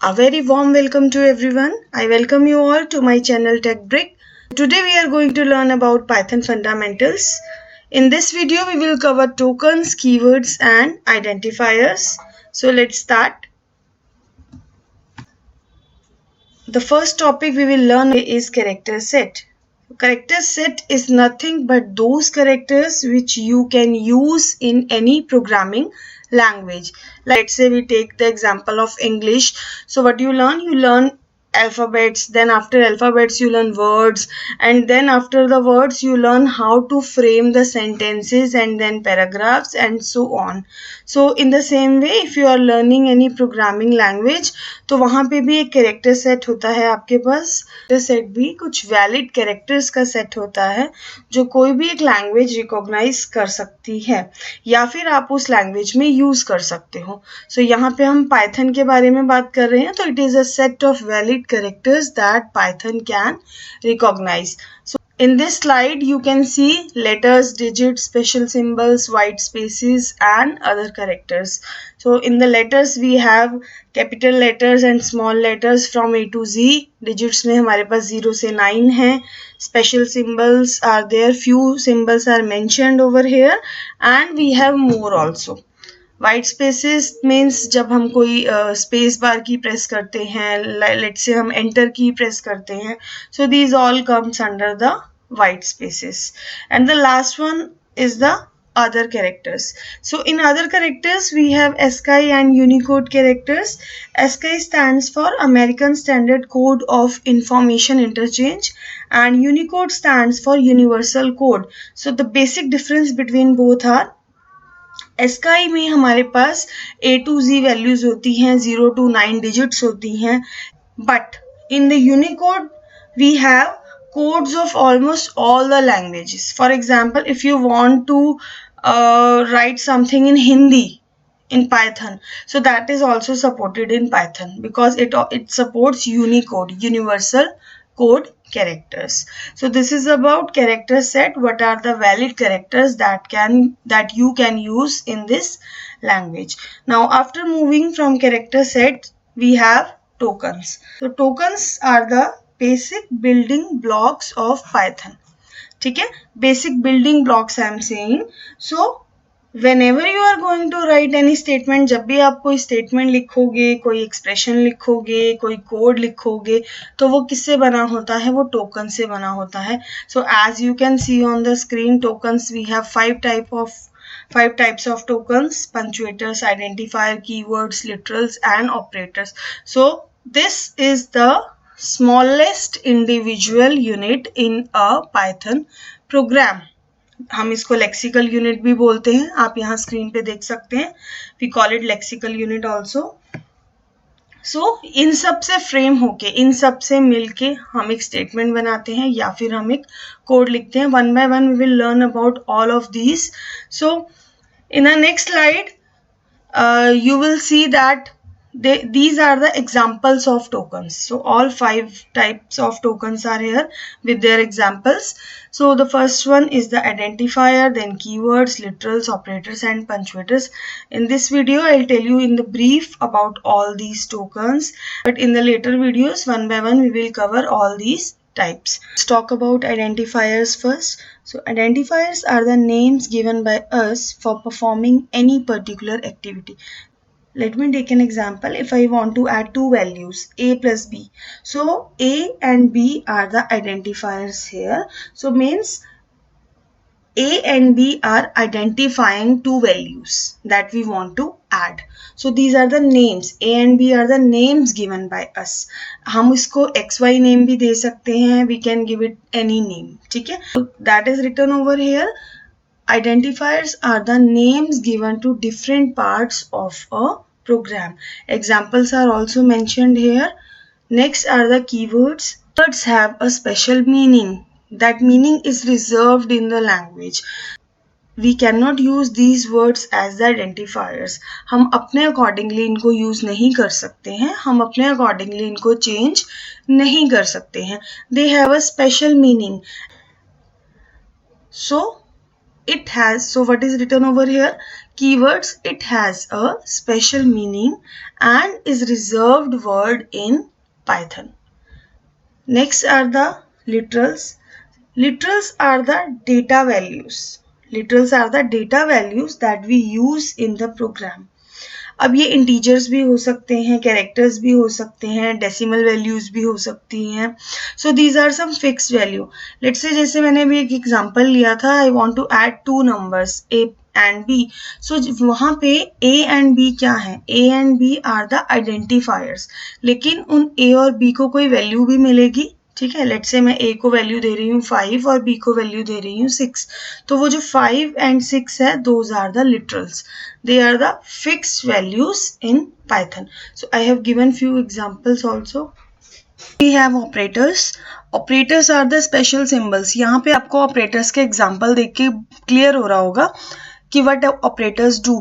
A very warm welcome to everyone. I welcome you all to my channel TechBrick. Today we are going to learn about Python fundamentals. In this video we will cover tokens, keywords and identifiers. So let's start. The first topic we will learn is character set. Character set is nothing but those characters which you can use in any programming language. Let's say we take the example of English. So what you learn alphabets, then after alphabets you learn words, and then after the words you learn how to frame the sentences and then paragraphs and so on. So in the same way if you are learning any programming language तो वहाँ पे भी एक character set होता है आपके पास. Set भी कुछ वैलिड कैरेक्टर्स का सेट होता है जो कोई भी एक लैंग्वेज रिकॉग्नाइज कर सकती है या फिर आप उस लैंग्वेज में यूज कर सकते हो. सो यहाँ पे हम पाइथन के बारे में बात कर रहे हैं तो it is a set of valid characters that Python can recognise. In this slide, you can see letters, digits, special symbols, white spaces and other characters. So in the letters, we have capital letters and small letters from A to Z. Digits में हमारे पास 0 से 9 है. Special symbols are there. Few symbols are mentioned over here and we have more also. White spaces means जब हम कोई space bar की press करते हैं, लेट्स से हम एंटर की प्रेस करते हैं, so these all comes under the white spaces. And the last one is the other characters. So in other characters we have ASCII and Unicode characters. ASCII stands for American Standard Code of Information Interchange and Unicode stands for Universal Code. So the basic difference between both are ASCII में हमारे पास A to Z values होती हैं, 0 to 9 digits होती हैं, but in the Unicode we have codes of almost all the languages. For example, if you want to write something in Hindi in Python, so that is also supported in Python because it supports Unicode, universal code characters. So this is about character set. What are the valid characters that you can use in this language? Now after moving from character set, we have tokens. So tokens are the basic building blocks of Python. ठीक है, basic building blocks I am saying. So whenever you are going to write any statement, जब भी आप कोई statement लिखोगे, कोई expression लिखोगे, कोई code लिखोगे, तो वो किससे बना होता है? वो token से बना होता है. So as you can see on the screen, tokens we have five types of tokens: punctuators, identifier, keywords, literals and operators. So this is the smallest individual unit in a Python program. हम इसको lexical unit भी बोलते हैं, आप यहाँ screen पे देख सकते हैं. We call it lexical unit also. So इन सब से फ्रेम होके, इन सब से मिलके हम एक स्टेटमेंट बनाते हैं या फिर हम एक कोड लिखते हैं. One by one we will learn about all of these. So in the next slide you will see that these are the examples of tokens. So all 5 types of tokens are here with their examples. So the first one is the identifier, then keywords, literals, operators and punctuators. In this video I'll tell you in the brief about all these tokens, but in the later videos one by one we will cover all these types. Let's talk about identifiers first. So identifiers are the names given by us for performing any particular activity. Let me take an example. If I want to add two values, A plus B. So A and B are the identifiers here. So means A and B are identifying two values that we want to add. So these are the names. A and B are the names given by us. हम इसको XY name भी दे सकते हैं. We can give it any name. ठीक है? So that is written over here. Identifiers are the names given to different parts of a program. Examples are also mentioned here. Next are the keywords. Words have a special meaning. That meaning is reserved in the language. We cannot use these words as the identifiers. हम अपने accordingly इनको use नहीं कर सकते हैं. हम अपने accordingly इनको change नहीं कर सकते हैं. They have a special meaning. So it has, so what is written over here? Keywords, it has a special meaning and is reserved word in Python. Next are the literals. Literals are the data values. Literals are the data values that we use in the program. अब ये integers भी हो सकते हैं, characters भी हो सकते हैं, डेसिमल वैल्यूज भी हो सकती हैं. So these are some fixed value. Let's say जैसे मैंने अभी एक एग्जांपल लिया था, I want to add two numbers A and B. So वहाँ पे ए एंड बी क्या है? A and B are the identifiers. लेकिन उन ए और बी को कोई वैल्यू भी मिलेगी. ठीक है, लेट्स से मैं ए को वैल्यू दे रही हूँ 5 और बी को वैल्यू दे रही हूँ 6. तो वो जो 5 एंड 6 है, those are the literals. They are the fixed values in Python. So I have given few examples also. We have operators. Operators are the special symbols. यहाँ पे आपको operators के example देख के clear हो रहा होगा कि what operators do.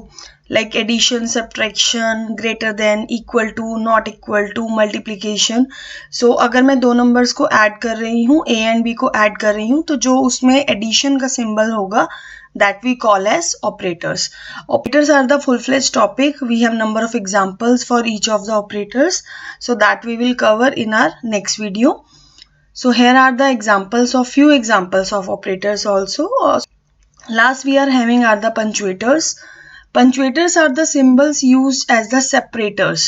Like addition, subtraction, greater than, equal to, not equal to, multiplication. So अगर मैं दो numbers को add कर रही हूँ, A and B को add कर रही हूँ, तो जो उसमें addition का symbol होगा, that we call as operators. Operators are the full-fledged topic. We have number of examples for each of the operators. So that we will cover in our next video. So here are the examples of few examples of operators also. Last we are having are the punctuators. Punctuators are the symbols used as the separators.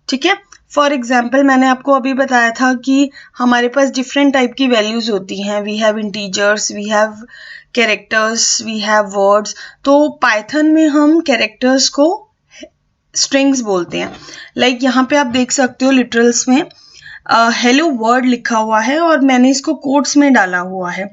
ठीक है. For example मैंने आपको अभी बताया था कि हमारे पास डिफरेंट टाइप की वैल्यूज होती हैं. We have integers, we have characters, we have words. तो पाइथन में हम कैरेक्टर्स को स्ट्रिंग्स बोलते हैं. लाइक यहाँ पे आप देख सकते हो लिटरल्स में हेलो वर्ड लिखा हुआ है और मैंने इसको कोट्स में डाला हुआ है.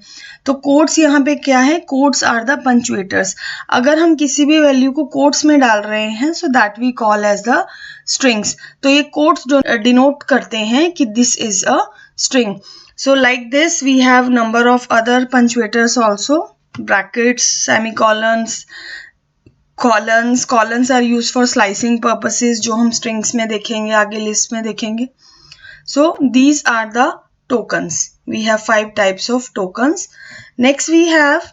तो कोट्स यहाँ पे क्या है? Quotes are the punctuators. अगर हम किसी भी वैल्यू को कोट्स में डाल रहे हैं, so that we call as the strings. तो ये कोट्स डिनोट करते हैं कि this is a string. So like this we have number of other punctuators also. Brackets, semicolons, colons. Colons are used for slicing purposes, जो हम strings में देखेंगे, आगे list में देखेंगे. So these are the tokens. We have 5 types of tokens. Next we have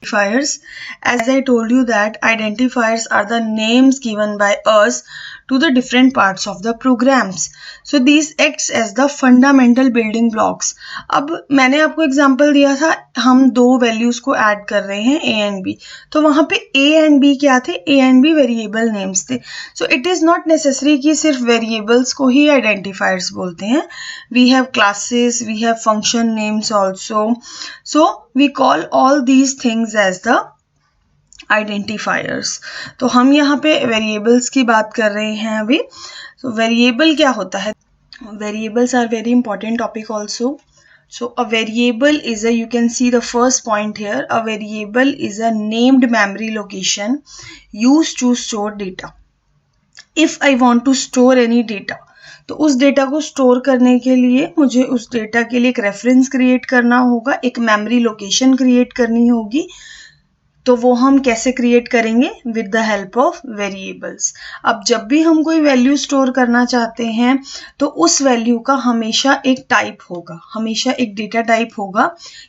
identifiers. As I told you that identifiers are the names given by us to the different parts of the programs. So these acts as the fundamental building blocks. अब मैंने आपको example दिया था, हम दो values को add कर रहे हैं ए एंड बी. तो वहां पे ए एंड बी क्या थे? A and B variable names थे. So it is not necessary कि सिर्फ वेरिएबल्स को ही आइडेंटिफायर्स बोलते हैं. We have classes, we have function names also. So we call all these things as the identifiers. तो हम यहाँ पे वेरिएबल्स की बात कर रहे हैं अभी. तो वेरिएबल क्या होता है? Variables are very important topic also. So a variable is you can see the first point here, a variable is a named memory location used to store data. If I want to store any data, तो उस data को store करने के लिए मुझे उस data के लिए एक रेफरेंस क्रिएट करना होगा, एक मेमोरी लोकेशन क्रिएट करनी होगी. तो वो हम कैसे क्रिएट करेंगे? With the help of variables. अब जब भी हम कोई वैल्यू स्टोर करना चाहते हैं तो उस वैल्यू का हमेशा एक टाइप होगा, हमेशा एक डेटा टाइप होगा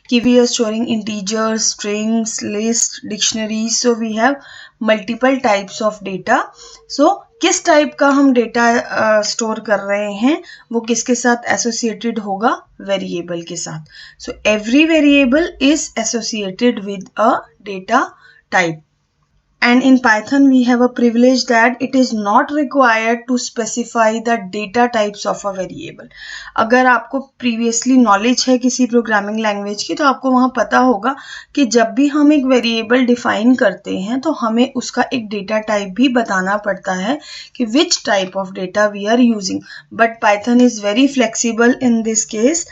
कि we are storing integers, strings, list, dictionary. So we have multiple types of data. So किस टाइप का हम डेटा स्टोर कर रहे हैं वो किसके साथ एसोसिएटेड होगा? वेरिएबल के साथ. So every variable is associated with a data type. And in Python we have a privilege that it is not required to specify the data types of a variable. अगर आपको previously knowledge है किसी programming language की, तो आपको वहाँ पता होगा कि जब भी हम एक variable define करते हैं तो हमें उसका एक data type भी बताना पड़ता है कि which type of data we are using. But Python is very flexible in this case.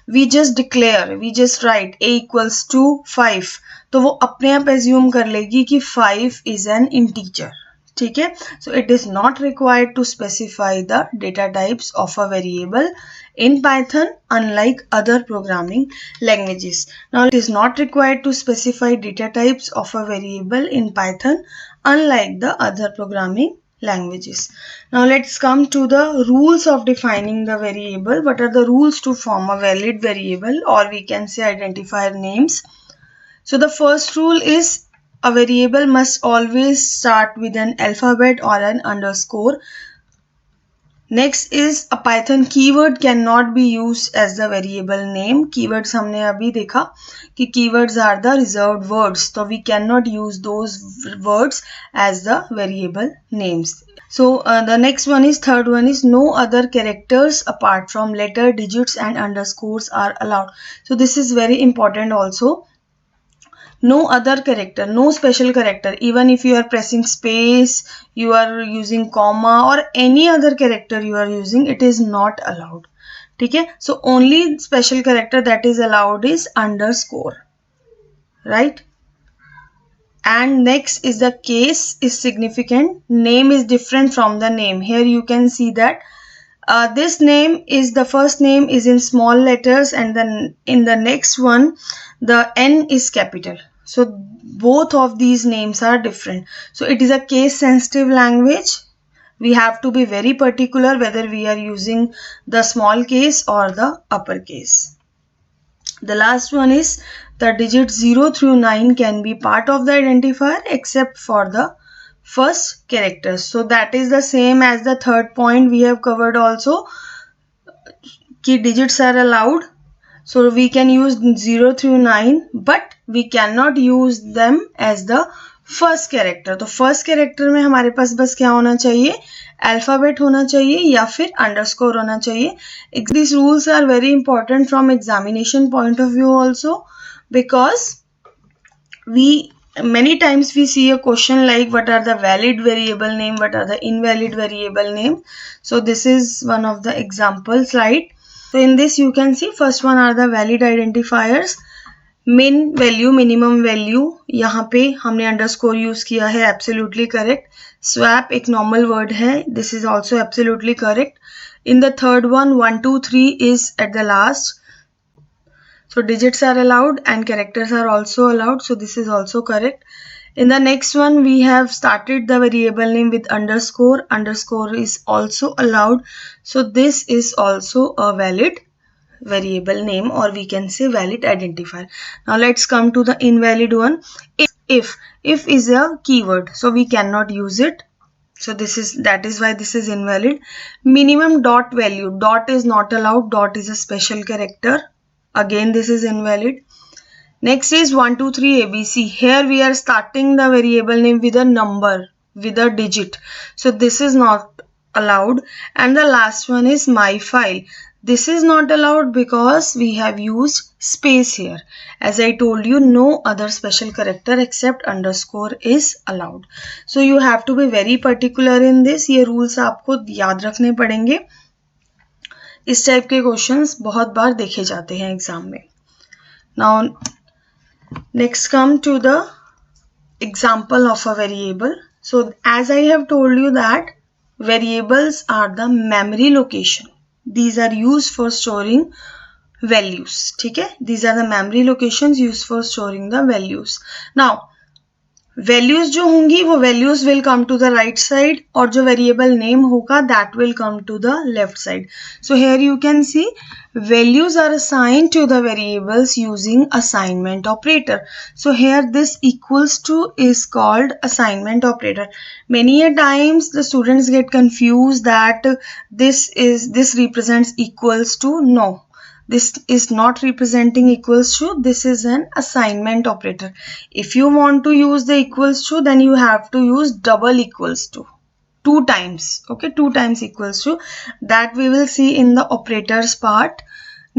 We just declare, we just write a equals to 5. तो वो अपने आप एज्यूम कर लेगी कि 5 इज एन इंटीजर. ठीक है. So it is not required to specify the data types of a variable in Python, unlike other programming languages. Now it is not required to specify data types of a variable in Python, unlike the other programming languages. Now let's come to the rules of defining the variable. What are the rules to form a valid variable, or we can say identifier names? So the first rule is a variable must always start with an alphabet or an underscore. Next is a Python keyword cannot be used as the variable name. Keywords हमने अभी देखा कि keywords are the reserved words, so we cannot use those words as the variable names. So the next one is, third one is, no other characters apart from letter, digits and underscores are allowed. So this is very important also. No other character, no special character, even if you are pressing space, you are using comma or any other character you are using, it is not allowed. Okay, so only special character that is allowed is underscore, right? And next is the case is significant. Name is different from the name. Here you can see that this name is, the first name is in small letters and then in the next one the N is capital. So both of these names are different. So it is a case sensitive language. We have to be very particular whether we are using the small case or the uppercase. The last one is the digits 0 through 9 can be part of the identifier except for the first characters. So that is the same as the third point we have covered also. Key digits are allowed. So we can use 0 through 9 but we cannot use them as the first character. तो first character में हमारे पास बस क्या होना चाहिए, alphabet होना चाहिए या फिर underscore होना चाहिए. These rules are very important from examination point of view also, because many times we see a question like what are the valid variable name, what are the invalid variable name. So this is one of the example slide. So in this you can see first one are the valid identifiers. Min value, minimum value, यहाँ पे हमने underscore use किया है, absolutely correct. Swap एक normal word है, this is also absolutely correct. In the third one, 1 2 3 is at the last. So digits are allowed and characters are also allowed. So this is also correct. In the next one, we have started the variable name with underscore. Underscore is also allowed. So this is also a valid variable name, or we can say valid identifier. Now let's come to the invalid one. If is a keyword, so we cannot use it. So that is why this is invalid. Minimum dot value. Dot is not allowed. Dot is a special character. Again, this is invalid. Next is 1 2 3 ABC. Here we are starting the variable name with a number, with a digit. So this is not allowed. And the last one is my file. This is not allowed because we have used space here. As I told you, no other special character except underscore is allowed. So you have to be very particular in this. ये rules आपको याद रखने पड़ेंगे. इस type के questions बहुत बार देखे जाते हैं एग्जाम में. Now next come to the example of a variable. So as I have told you that variables are the memory location. These are used for storing values. ठीक है, these are the memory locations used for storing the values. Now values जो होंगी वो values will come to the right side और जो variable name होगा that will come to the left side. So here you can see values are assigned to the variables using assignment operator. So here this equals to is called assignment operator. Many a times the students get confused that this represents equals to. No, this is not representing equals to. This is an assignment operator. If you want to use the equals to, then you have to use double equals to. 2 times. Okay, 2 times equals to. That we will see in the operators part.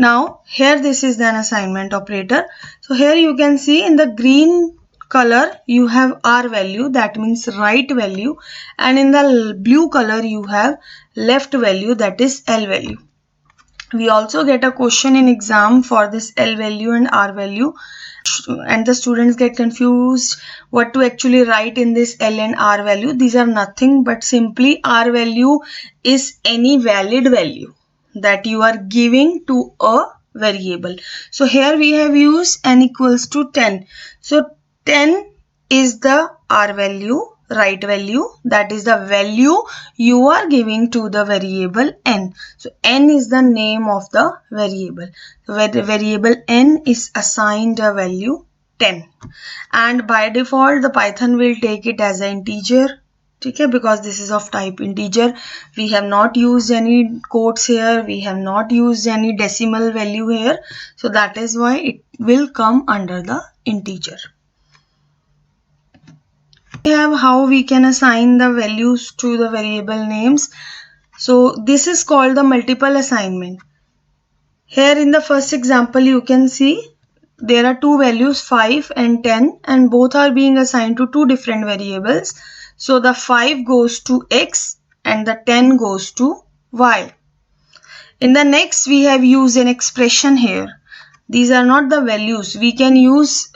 Now here this is an assignment operator. So here you can see in the green color you have R value, that means right value, and in the blue color you have left value, that is L value. We also get a question in exam for this L value and R value, and the students get confused what to actually write in this L and R value. These are nothing but simply R value is any valid value that you are giving to a variable. So here we have used n equals to 10. So 10 is the R value, right value, that is the value you are giving to the variable n. So n is the name of the variable. So where the variable n is assigned a value 10 and by default the Python will take it as an integer. Okay, because this is of type integer. We have not used any quotes here, we have not used any decimal value here, so that is why it will come under the integer. We have how we can assign the values to the variable names. So this is called the multiple assignment. Here in the first example you can see there are two values 5 and 10 and both are being assigned to two different variables. So the 5 goes to x and the 10 goes to y. In the next we have used an expression here. These are not the values. We can use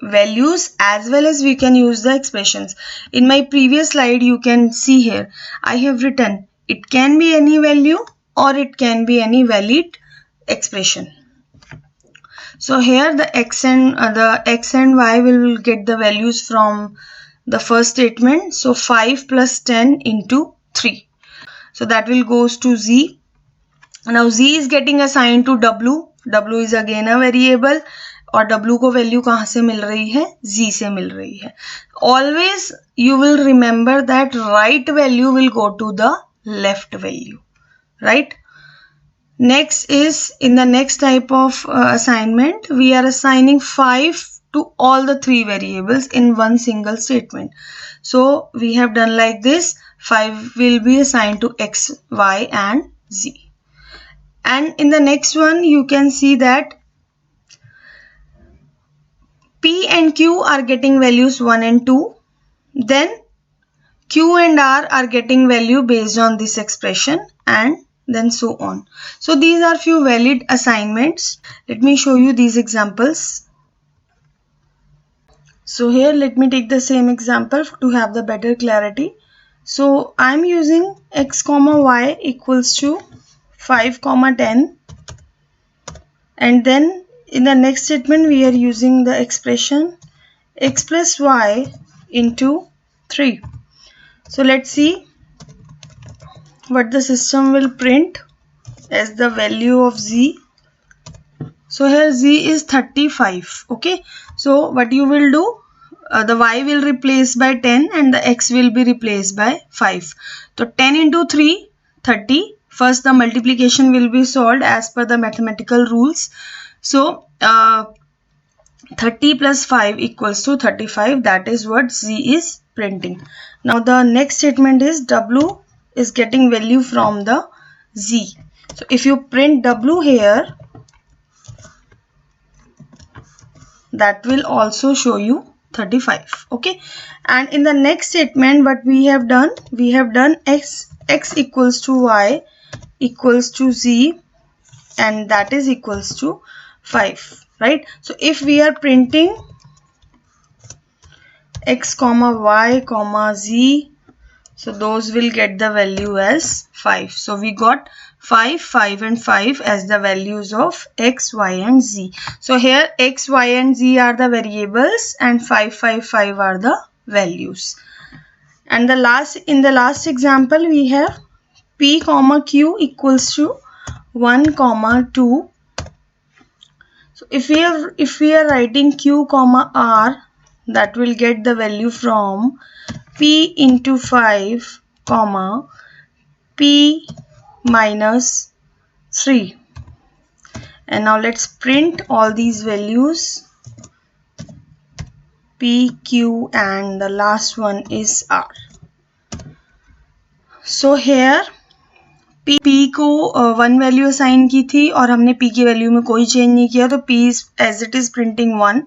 values as well as we can use the expressions. In my previous slide you can see here I have written it can be any value or it can be any valid expression. So here the x and y will get the values from the first statement. So 5 plus 10 into 3. So that will goes to z. Now z is getting assigned to w. W is again a variable और w को value कहाँ से मिल रही है? z से मिल रही है. Always you will remember that right value will go to the left value, right? Next is in the next type of assignment we are assigning 5 to all the three variables in one single statement. So we have done like this. 5 will be assigned to x, y and z. And in the next one you can see that p and q are getting values 1 and 2. Then q and r are getting value based on this expression and then so on. So these are few valid assignments. Let me show you these examples. So here let me take the same example to have the better clarity. So I am using x comma y equals to 5 comma 10 and then in the next statement we are using the expression x plus y into 3. So let's see what the system will print as the value of z. So here z is 35. Okay, so what you will do, the y will replace by 10 and the x will be replaced by 5. So 10 into 3, 30. First the multiplication will be solved as per the mathematical rules. So 30 plus 5 equals to 35. That is what z is printing. Now the next statement is w is getting value from the z. So if you print w here, that will also show you 35. Okay, and in the next statement what we have done x equals to y equals to z and that is equals to 5, right? So if we are printing x comma y comma z, so those will get the value as 5. So we got 5, 5 and 5 as the values of x, y and z. So here x, y and z are the variables and 5, 5, 5 are the values. And in the last example we have p comma q equals to 1 comma 2. So if we are writing q comma r, that will get the value from p into 5 comma p minus 3. And now let's print all these values p, q and the last one is r. So here p को 1 value assign की थी और हमने p की value में कोई change नहीं किया, तो p is as it is printing 1.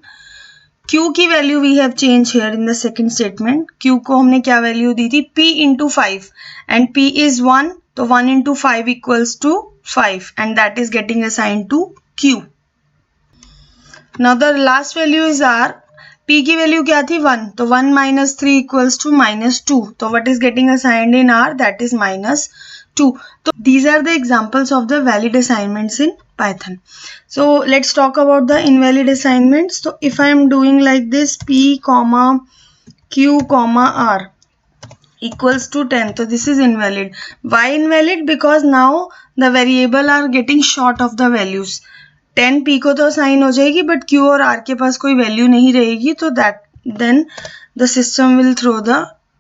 q की value we have changed here in the second statement. q को हमने क्या वैल्यू दी थी? p into 5 and p is 1, तो 1 into 5 equals to 5 and that is getting assigned to q. Now the last value is r. p की value क्या थी? 1, तो 1 minus 3 equals to minus 2. तो what is getting assigned in r? That is minus 2. So these are the examples of the valid assignments in Python. So let's talk about the invalid assignments. So if I am doing like this, p comma q comma r equals to 10, so this is invalid. Why invalid? Because now the variable are getting short of the values. 10 p को तो assign हो जाएगी, but q और r के पास कोई value नहीं रहेगी, तो then the system will throw the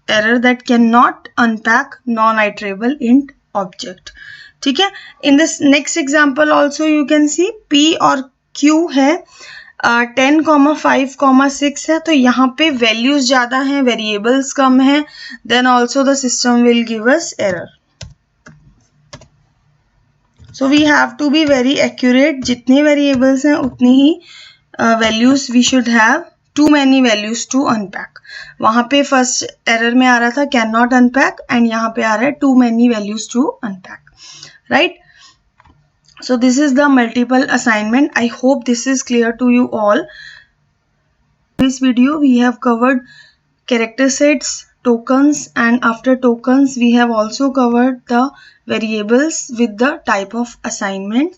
error that cannot unpack non-iterable int object. ठीक है. In this next example also you can see p और q है 10, 5, 6 है, तो यहाँ पे वैल्यूज ज्यादा हैं, वेरिएबल्स कम हैं, then also the system will give us error. So we have to be very accurate. जितने वेरिएबल्स हैं उतनी ही values we should have. Too many values to unpack. वहां पे फर्स्ट एरर में आ रहा था कैन नॉट अनपैक, एंड यहाँ पे आ रहा है too many values to unpack. Right? So this is the multiple assignment. I hope this is clear to you all. In this video we have covered character sets, tokens, and after tokens we have also covered the variables with the type of assignment.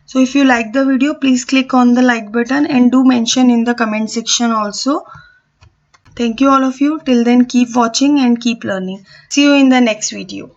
So if you like the video, please click on the like button and do mention in the comment section also. Thank you all of you. Till then, keep watching and keep learning. See you in the next video.